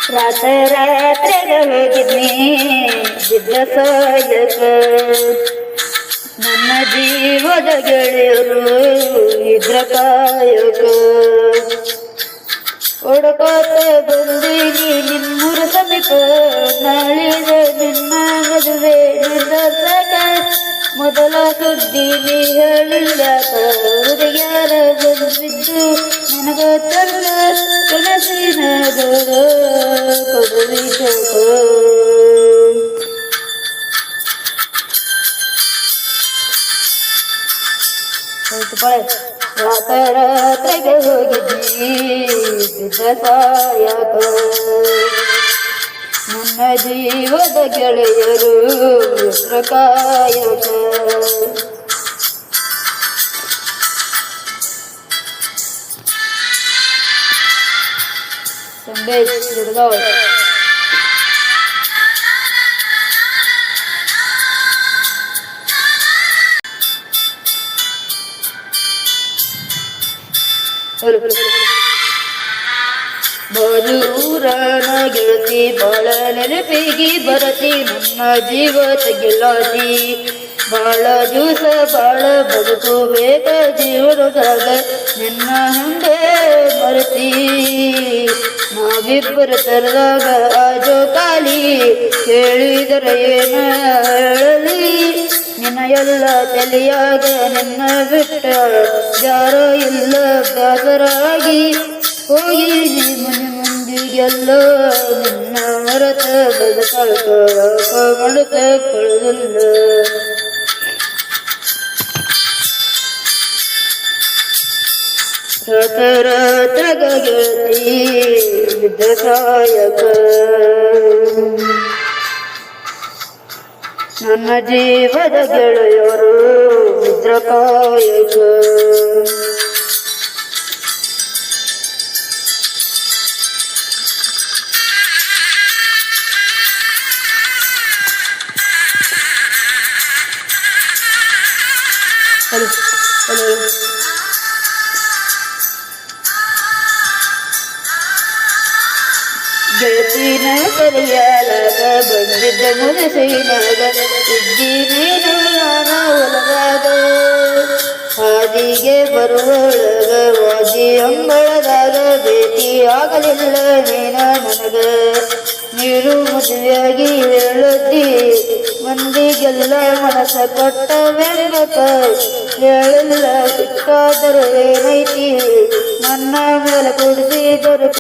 ರಾತ್ರೆಗೆ ಹೋಗಿದ್ನಿ ಬಿದ್ದ ಸಾಯಕ ನನ್ನ ಜೀವದ ಗೆಳೆಯರು ಇದ್ರ ಕಾಯಕ ಹುಡುಕಾತ ಬಂದೀನಿ ನಿಮ್ಮೂರ ಸಮೀಪ ನಾಳಿದೆ ನಿನ್ನ ಮದುವೆ ನಿರ್ಧಾರಕ ಮೊದಲ ಸುದ್ದಿ ನೀ ಹೇಳಿಲ್ಲ ಹುಡುಗ್ಯಾರ ಬಂದಿದ್ದು ನನಗ ತನ್ನ ಕನಸಿನ ಕೊಡುವಿ ರಾತ್ರೆಗೆ ಹೋಗಿದ್ನಿ ಬಿದ್ದ ಸಾಯಕ ನನ್ನ ಜೀವದ ಗೆಳೆಯರು ಕಾಯಕ ಸಂದೇಶ್ ದುರ್ಗವ್ವ ಬರೂರನ ಗೆಳತಿ ಬಾಳ ನೆನಪಿಗಿ ಬರತಿ ನನ್ನ ಜೀವದ ಗೆಳತಿ ಬಾಳ ದಿವಸ ಬಾಳ ಬದುಕು ಬೇಕ ಜೀವನದಾಗ ನಿನ್ನ ಹಂಗೆ ಮರತಿ ನಾವಿಬ್ಬರ ತರದಾಗ ಆಜೋ ಕಾಲಿ ಹೇಳಿದರೆ ಏನ ಹೇಳಲಿ ನಿನ್ನ ಎಲ್ಲ ತಲೆಯಾಗ ನಿನ್ನ ಬಿಟ್ಟ ಯಾರೋ ಇಲ್ಲ ಬೇಸರಾಗಿ ಹೋಗಿ ಮನೆ ಮಂದಿಗೆಲ್ಲ ನಿನ್ನ ಮರತ ಬದುಕಾಕ ಮಡತ ಕಳೆದಿಲ್ಲ ರಾತ್ರಾಗ ಗೆಳತಿ ಬಿದ್ದ ಸಾಯಕ ನನ್ನ ಜೀವದ ಗೆಳೆಯರು ಇದ್ರ ಕಾಯಕ ಗೆಳತಿನ ಕರಿಯಾಲಾಗ ಬಂದಿದ್ದ ಮುನಸಿನಾಗ ಇದ್ದಿ ನೀನು ನಾನ ಒಳಗಾಗ ಹಾದಿಗೆ ಬರುವೊಳಗ ವಾದಿ ಅಂಗಳದಾಗ ಭೇಟಿ ಆಗಲಿಲ್ಲ ನೀನ ನನಗ ನೀರು ಮದುವೆಯಾಗಿ ಹೇಳದ್ದಿ ಮಂದಿಗೆಲ್ಲ ಮನಸ ಕೊಟ್ಟ ವೆಂಬಕ ಹೇಳಿಲ್ಲ ಸಿಕ್ಕಾದರೂ ಏನೈತಿ ನನ್ನ ಮೇಲೆ ಕೊಡಿಸಿದರು